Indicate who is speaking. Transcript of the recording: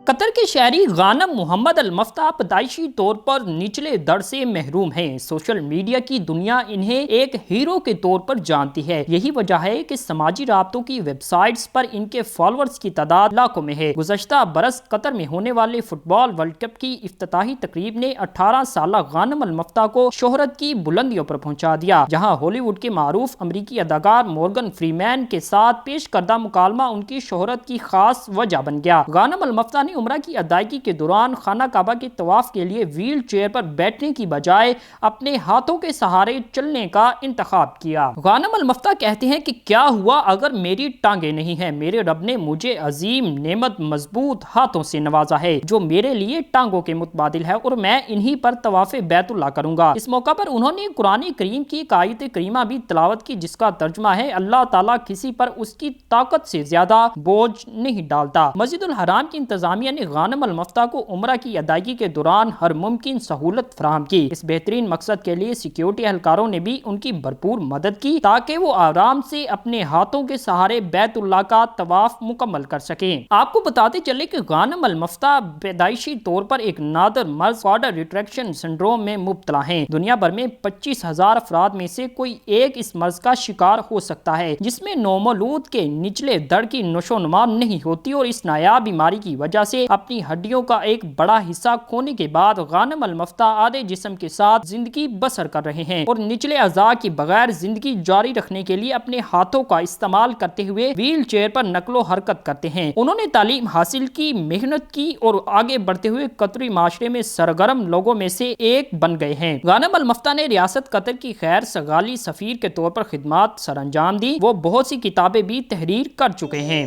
Speaker 1: قطر کے شہری غانم محمد المفتاح پیدائشی طور پر نچلے در سے محروم ہیں۔ سوشل میڈیا کی دنیا انہیں ایک ہیرو کے طور پر جانتی ہے۔ یہی وجہ ہے کہ سماجی رابطوں کی ویب سائٹس پر ان کے فالوورز کی تعداد لاکھوں میں ہے۔ گزشتہ برس قطر میں ہونے والے فٹ بال ورلڈ کپ کی افتتاحی تقریب نے 18 سالہ غانم المفتاح کو شہرت کی بلندیوں پر پہنچا دیا، جہاں ہالی ووڈ کے معروف امریکی اداکار مورگن فریمین کے ساتھ پیش کردہ مکالمہ ان کی شہرت کی خاص وجہ بن گیا۔ غانم المفتاح نے عمرہ کی ادائیگی کے دوران خانہ کعبہ کے طواف کے لیے ویل چیئر پر بیٹھنے کی بجائے اپنے ہاتھوں کے سہارے چلنے کا انتخاب کیا۔ غانم المفتاح کہتے ہیں کہ کیا ہوا اگر میری ٹانگیں نہیں ہیں؟ میرے رب نے مجھے عظیم نعمت مضبوط ہاتھوں سے نوازا ہے جو میرے لیے ٹانگوں کے متبادل ہے، اور میں انہی پر طواف بیت اللہ کروں گا۔ اس موقع پر انہوں نے قرآن کریم کی ایک آیت کریمہ بھی تلاوت کی جس کا ترجمہ ہے، اللہ تعالیٰ کسی پر اس کی طاقت سے زیادہ بوجھ نہیں ڈالتا۔ مسجد الحرام کی انتظامیہ نے غانم المفتاح کو عمرہ کی ادائیگی کے دوران ہر ممکن سہولت فراہم کی۔ اس بہترین مقصد کے لیے سیکیورٹی اہلکاروں نے بھی ان کی بھرپور مدد کی تاکہ وہ آرام سے اپنے ہاتھوں کے سہارے بیت اللہ کا طواف مکمل کر سکیں۔ آپ کو بتاتے چلے کہ غانم المفتاح پیدائشی طور پر ایک نادر مرض کوارڈر ریٹریکشن سنڈروم میں مبتلا ہیں۔ دنیا بھر میں 25,000 افراد میں سے کوئی ایک اس مرض کا شکار ہو سکتا ہے، جس میں نومولود کے نچلے دڑ کی نشو نما نہیں ہوتی، اور اس نایاب بیماری کی وجہ سے اپنی ہڈیوں کا ایک بڑا حصہ کھونے کے بعد غانم المفتاح آدھے جسم کے ساتھ زندگی بسر کر رہے ہیں، اور نچلے اعضاء کی بغیر زندگی جاری رکھنے کے لیے اپنے ہاتھوں کا استعمال کرتے ہوئے ویل چیئر پر نقل و حرکت کرتے ہیں۔ انہوں نے تعلیم حاصل کی، محنت کی، اور آگے بڑھتے ہوئے قطری معاشرے میں سرگرم لوگوں میں سے ایک بن گئے ہیں۔ غانم المفتاح نے ریاست قطر کی خیر سگالی سفیر کے طور پر خدمات سر انجام دی۔ وہ بہت سی کتابیں بھی تحریر کر چکے ہیں۔